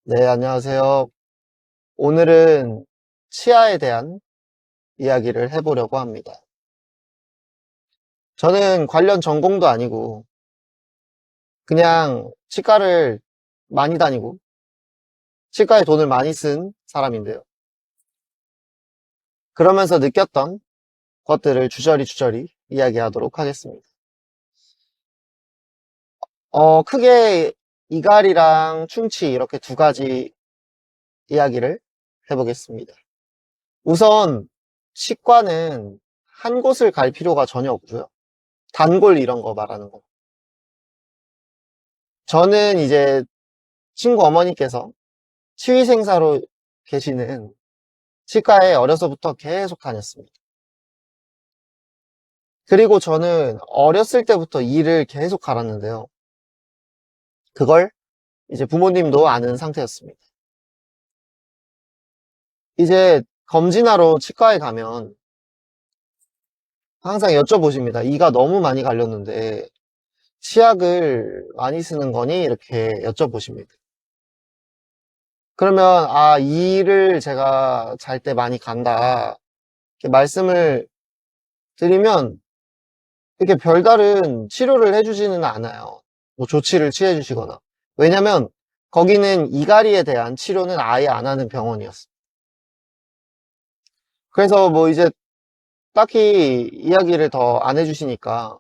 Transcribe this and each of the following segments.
네, 안녕하세요. 오늘은 치아에 대한 이야기를 해보려고 합니다. 저는 관련 전공도 아니고, 그냥 치과를 많이 다니고, 치과에 돈을 많이 쓴 사람인데요. 그러면서 느꼈던 것들을 주저리 이야기하도록 하겠습니다. 크게 이갈이랑 충치 이렇게 두 가지 이야기를 해보겠습니다. 우선, 치과는 한 곳을 갈 필요가 전혀 없고요. 단골 이런 거 말하는 거. 저는 이제 친구 어머니께서 치위생사로 계시는 치과에 어려서부터 계속 다녔습니다. 그리고 저는 어렸을 때부터 이를 계속 갈았는데요. 그걸 이제 부모님도 아는 상태였습니다. 이제 검진하러 치과에 가면 항상 여쭤보십니다. 이가 너무 많이 갈렸는데 치약을 많이 쓰는 거니? 이렇게 여쭤보십니다. 그러면 이를 제가 잘 때 많이 간다 이렇게 말씀을 드리면 이렇게 별다른 치료를 해주지는 않아요. 뭐 조치를 취해 주시거나. 왜냐면 거기는 이갈이에 대한 치료는 아예 안 하는 병원이었어요. 그래서 뭐 이제 딱히 이야기를 더 안 해주시니까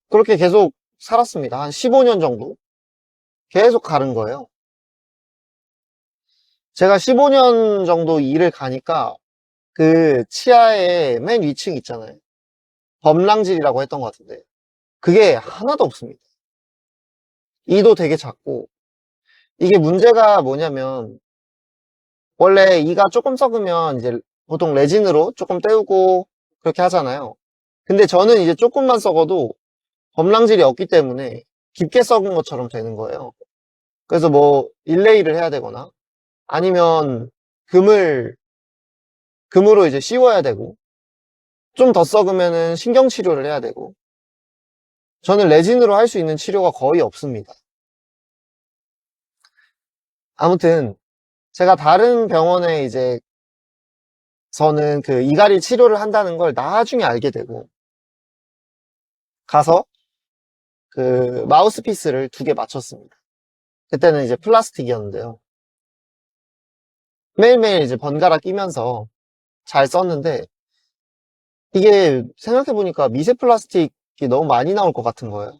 그렇게 계속 살았습니다. 한 15년 정도 계속 가른 거예요. 제가 15년 정도 일을 가니까 그 치아의 맨 위층 있잖아요. 범랑질이라고 했던 것 같은데 그게 하나도 없습니다. 이도 되게 작고 이게 문제가 뭐냐면 원래 이가 조금 썩으면 이제 보통 레진으로 조금 때우고 그렇게 하잖아요. 근데 저는 이제 조금만 썩어도 범랑질이 없기 때문에 깊게 썩은 것처럼 되는 거예요. 그래서 뭐 일레이를 해야 되거나 아니면 금으로 이제 씌워야 되고 좀 더 썩으면은 신경치료를 해야 되고 저는 레진으로 할 수 있는 치료가 거의 없습니다. 아무튼 제가 다른 병원에 이제 저는 그 이갈이 치료를 한다는 걸 나중에 알게 되고 가서 그 마우스피스를 2개 맞췄습니다. 그때는 이제 플라스틱이었는데요. 매일매일 이제 번갈아 끼면서 잘 썼는데 이게 생각해보니까 미세 플라스틱이 너무 많이 나올 것 같은 거예요.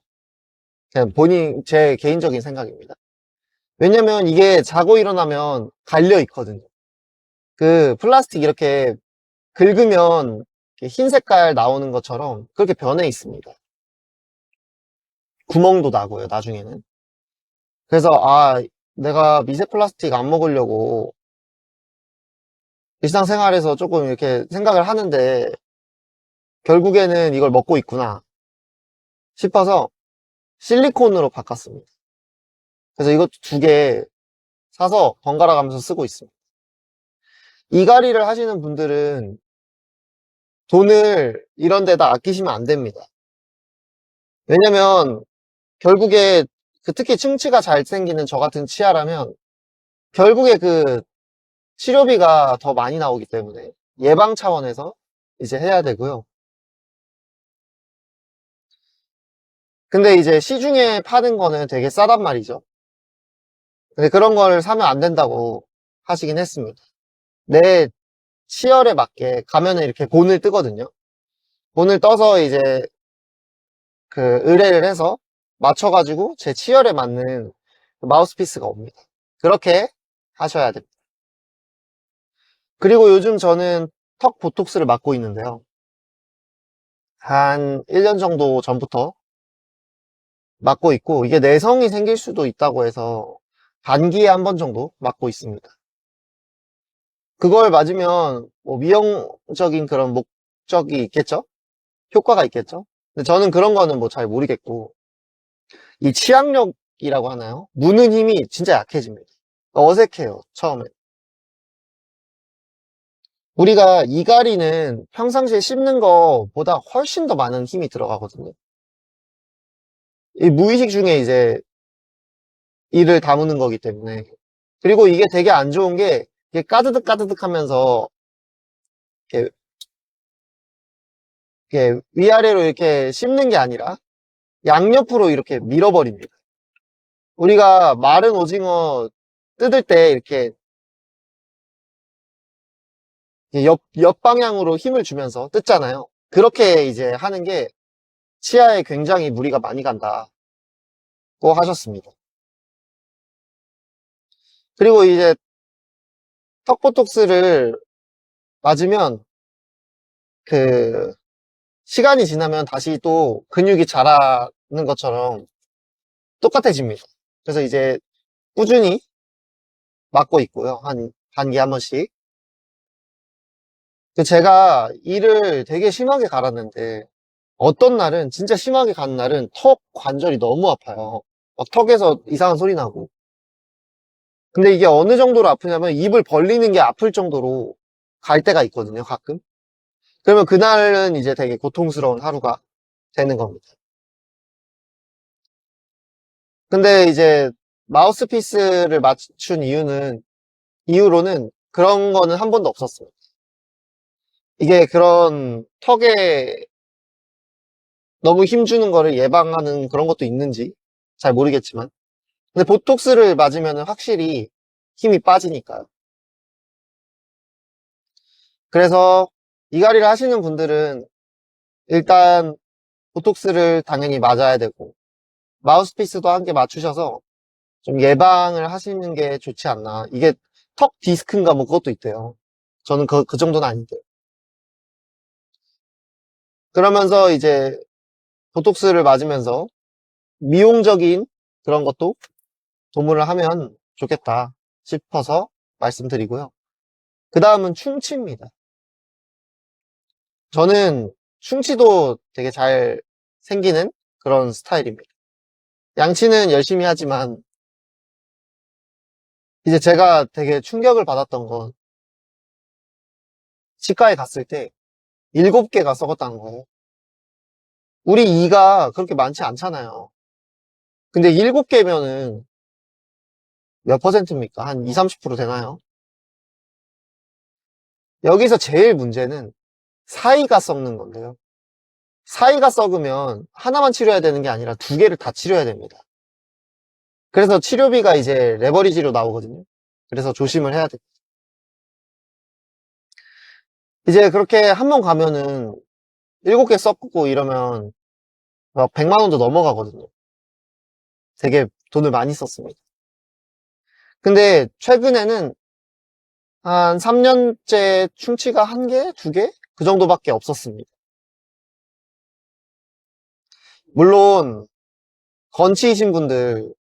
그냥 제 개인적인 생각입니다. 왜냐면 이게 자고 일어나면 갈려 있거든요. 그 플라스틱 이렇게 긁으면 이렇게 흰 색깔 나오는 것처럼 그렇게 변해 있습니다. 구멍도 나고요, 나중에는. 그래서 내가 미세 플라스틱 안 먹으려고 일상생활에서 조금 이렇게 생각을 하는데 결국에는 이걸 먹고 있구나 싶어서 실리콘으로 바꿨습니다. 그래서 이것도 2개 사서 번갈아 가면서 쓰고 있습니다. 이갈이를 하시는 분들은 돈을 이런 데다 아끼시면 안 됩니다. 왜냐면 결국에 특히 충치가 잘 생기는 저 같은 치아라면 결국에 그 치료비가 더 많이 나오기 때문에 예방 차원에서 이제 해야 되고요. 근데 이제 시중에 파는 거는 되게 싸단 말이죠. 근데 그런 걸 사면 안 된다고 하시긴 했습니다. 내 치열에 맞게 가면은 이렇게 본을 뜨거든요. 본을 떠서 이제 그 의뢰를 해서 맞춰가지고 제 치열에 맞는 그 마우스피스가 옵니다. 그렇게 하셔야 됩니다. 그리고 요즘 저는 턱 보톡스를 맞고 있는데요. 한 1년 정도 전부터 맞고 있고 이게 내성이 생길 수도 있다고 해서 단기에 한 번 정도 맞고 있습니다. 그걸 맞으면 뭐 미용적인 그런 목적이 있겠죠? 효과가 있겠죠? 근데 저는 그런 거는 뭐 잘 모르겠고 이 치악력이라고 하나요? 무는 힘이 진짜 약해집니다. 어색해요, 처음에. 우리가 이갈이는 평상시에 씹는 것보다 훨씬 더 많은 힘이 들어가거든요. 이 무의식 중에 이제 이를 다무는 거기 때문에. 그리고 이게 되게 안 좋은 게, 이게 까드득 까드득 하면서, 이렇게, 이렇게 위아래로 이렇게 씹는 게 아니라, 양옆으로 이렇게 밀어버립니다. 우리가 마른 오징어 뜯을 때 이렇게 옆방향으로 힘을 주면서 뜯잖아요. 그렇게 이제 하는 게 치아에 굉장히 무리가 많이 간다고 하셨습니다. 그리고 이제 턱보톡스를 맞으면 그 시간이 지나면 다시 또 근육이 자라는 것처럼 똑같아집니다. 그래서 이제 꾸준히 맞고 있고요. 한 단기에 한 번씩. 제가 이를 되게 심하게 갈았는데 어떤 날은 진짜 심하게 간 날은 턱 관절이 너무 아파요. 막 턱에서 이상한 소리 나고. 근데 이게 어느 정도로 아프냐면 입을 벌리는 게 아플 정도로 갈 때가 있거든요, 가끔. 그러면 그날은 이제 되게 고통스러운 하루가 되는 겁니다. 근데 이제 마우스피스를 맞춘 이후로는 그런 거는 한 번도 없었어요. 이게 그런 턱에 너무 힘주는 거를 예방하는 그런 것도 있는지 잘 모르겠지만. 근데 보톡스를 맞으면 확실히 힘이 빠지니까요. 그래서 이갈이를 하시는 분들은 일단 보톡스를 당연히 맞아야 되고, 마우스피스도 함께 맞추셔서 좀 예방을 하시는 게 좋지 않나. 이게 턱 디스크인가 뭐 그것도 있대요. 저는 그 정도는 아닌데. 그러면서 이제 보톡스를 맞으면서 미용적인 그런 것도 도모를 하면 좋겠다 싶어서 말씀드리고요. 그 다음은 충치입니다. 저는 충치도 되게 잘 생기는 그런 스타일입니다. 양치는 열심히 하지만 이제 제가 되게 충격을 받았던 건 치과에 갔을 때 7개가 썩었다는 거예요. 우리 이가 그렇게 많지 않잖아요. 근데 7개면은 몇 퍼센트입니까? 한 20, 30% 되나요? 여기서 제일 문제는 사이가 썩는 건데요. 사이가 썩으면 하나만 치료해야 되는 게 아니라 2개를 다 치료해야 됩니다. 그래서 치료비가 이제 레버리지로 나오거든요. 그래서 조심을 해야 돼요. 이제 그렇게 한 번 가면은 7개 썩고 이러면 막 100만 원도 넘어가거든요. 되게 돈을 많이 썼습니다. 근데 최근에는 한 3년째 충치가 1개, 2개? 그 정도밖에 없었습니다. 물론 건치이신 분들,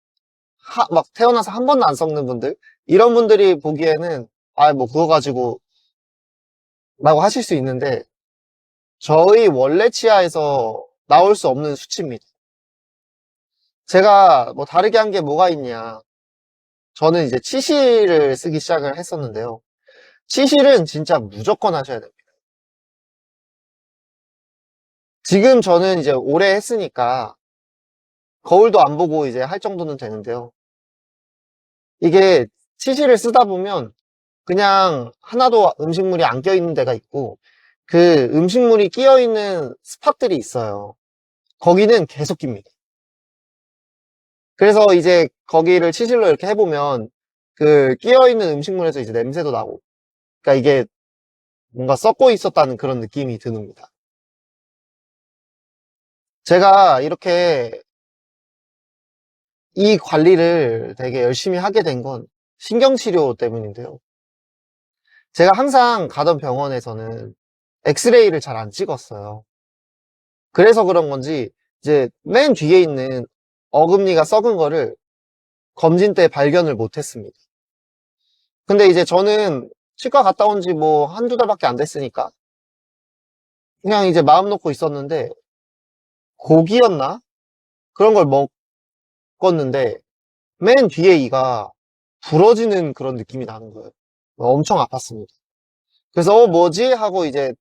막 태어나서 한 번도 안 썩는 분들, 이런 분들이 보기에는 아, 뭐 그거 가지고 라고 하실 수 있는데 저희 원래 치아에서 나올 수 없는 수치입니다. 제가 뭐 다르게 한 게 뭐가 있냐. 저는 이제 치실을 쓰기 시작을 했었는데요. 치실은 진짜 무조건 하셔야 됩니다. 지금 저는 이제 오래 했으니까 거울도 안 보고 이제 할 정도는 되는데요. 이게 치실을 쓰다 보면 그냥 하나도 음식물이 안 껴있는 데가 있고 그 음식물이 끼어있는 스팟들이 있어요. 거기는 계속 낍니다. 그래서 이제 거기를 치실로 이렇게 해보면 그 끼어있는 음식물에서 이제 냄새도 나고 그러니까 이게 뭔가 썩고 있었다는 그런 느낌이 드는겁니다. 제가 이렇게 이 관리를 되게 열심히 하게 된 건 신경치료 때문인데요. 제가 항상 가던 병원에서는 엑스레이를 잘 안 찍었어요. 그래서 그런 건지 이제 맨 뒤에 있는 어금니가 썩은 거를 검진 때 발견을 못 했습니다. 근데 이제 저는 치과 갔다 온 지 뭐 한두 달밖에 안 됐으니까 그냥 이제 마음 놓고 있었는데 고기였나? 그런 걸 먹었는데 맨 뒤에 이가 부러지는 그런 느낌이 나는 거예요. 엄청 아팠습니다. 그래서 뭐지? 하고 이제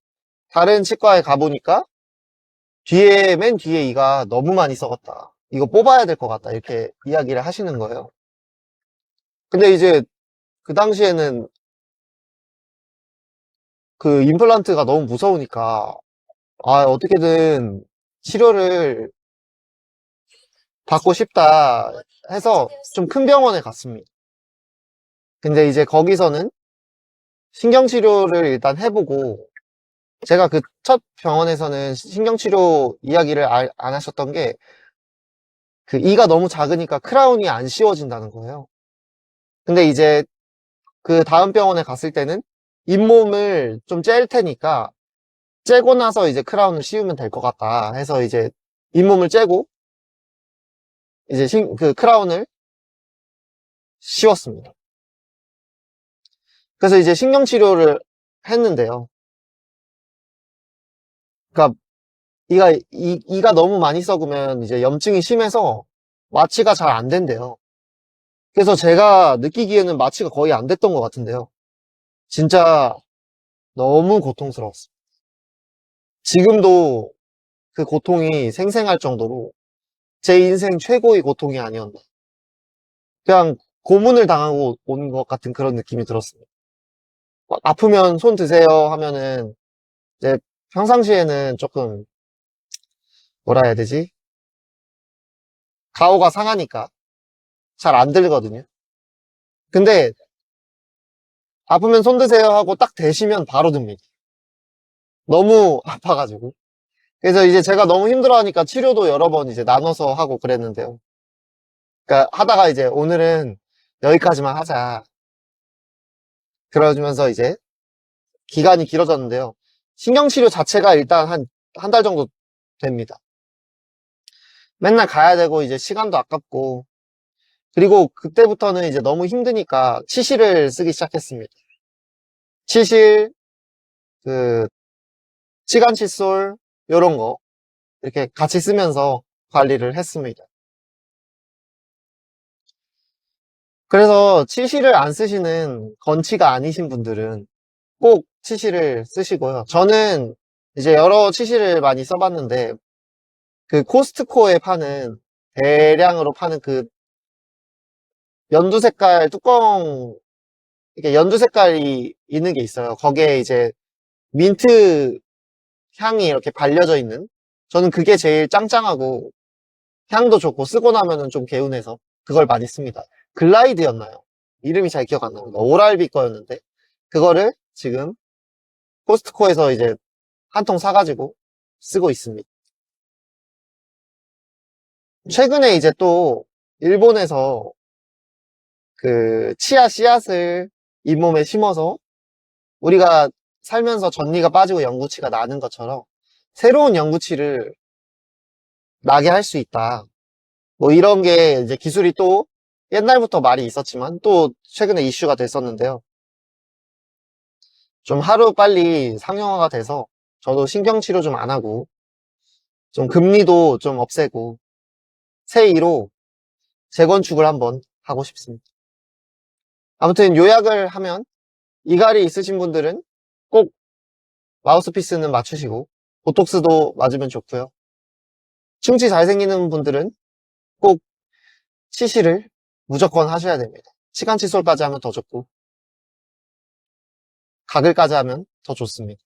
다른 치과에 가보니까 맨 뒤에 이가 너무 많이 썩었다. 이거 뽑아야 될 것 같다. 이렇게 이야기를 하시는 거예요. 근데 이제 그 당시에는 그 임플란트가 너무 무서우니까, 아, 어떻게든 치료를 받고 싶다 해서 좀 큰 병원에 갔습니다. 근데 이제 거기서는 신경치료를 일단 해보고, 제가 그 첫 병원에서는 신경치료 이야기를 안 하셨던 게, 그 이가 너무 작으니까 크라운이 안 씌워진다는 거예요. 근데 이제 그 다음 병원에 갔을 때는 잇몸을 좀 짤 테니까 째고 나서 이제 크라운을 씌우면 될 것 같다 해서 이제 잇몸을 째고 이제 그 크라운을 씌웠습니다. 그래서 이제 신경치료를 했는데요. 그러니까 이가 너무 많이 썩으면 이제 염증이 심해서 마취가 잘 안 된대요. 그래서 제가 느끼기에는 마취가 거의 안 됐던 것 같은데요. 진짜 너무 고통스러웠어요. 지금도 그 고통이 생생할 정도로 제 인생 최고의 고통이 아니었나. 그냥 고문을 당하고 온 것 같은 그런 느낌이 들었습니다. 막 아프면 손 드세요 하면은 이제 평상시에는 조금 뭐라 해야 되지? 가오가 상하니까 잘 안 들거든요. 근데 아프면 손 드세요 하고 딱 대시면 바로 듭니다. 너무 아파가지고. 그래서 이제 제가 너무 힘들어하니까 치료도 여러 번 이제 나눠서 하고 그랬는데요. 그러니까 하다가 이제 오늘은 여기까지만 하자. 그러면서 이제 기간이 길어졌는데요. 신경치료 자체가 일단 한 달 정도 됩니다. 맨날 가야 되고 이제 시간도 아깝고 그리고 그때부터는 이제 너무 힘드니까 치실을 쓰기 시작했습니다. 치실, 그 치간 칫솔 요런 거 이렇게 같이 쓰면서 관리를 했습니다. 그래서 치실을 안 쓰시는 건치가 아니신 분들은 꼭 치실을 쓰시고요. 저는 이제 여러 치실을 많이 써봤는데 그 코스트코에 파는 대량으로 파는 그 연두 색깔 뚜껑 이렇게 연두 색깔이 있는 게 있어요. 거기에 이제 민트 향이 이렇게 발려져 있는 저는 그게 제일 짱짱하고 향도 좋고 쓰고 나면은 좀 개운해서 그걸 많이 씁니다. 글라이드였나요? 이름이 잘 기억 안 납니다. 오랄비 거였는데 그거를 지금 코스트코에서 이제 한 통 사가지고 쓰고 있습니다. 최근에 이제 또 일본에서 그 치아 씨앗을 잇몸에 심어서 우리가 살면서 전니가 빠지고 영구치가 나는 것처럼 새로운 영구치를 나게 할 수 있다. 뭐 이런 게 이제 기술이 또 옛날부터 말이 있었지만 또 최근에 이슈가 됐었는데요. 좀 하루 빨리 상용화가 돼서 저도 신경치료 좀 안 하고 좀 금리도 좀 없애고 새 이로 재건축을 한번 하고 싶습니다. 아무튼 요약을 하면 이갈이 있으신 분들은 꼭 마우스피스는 맞추시고 보톡스도 맞으면 좋고요. 충치 잘 생기는 분들은 꼭 치실을 무조건 하셔야 됩니다. 치간 칫솔까지 하면 더 좋고 가글까지 하면 더 좋습니다.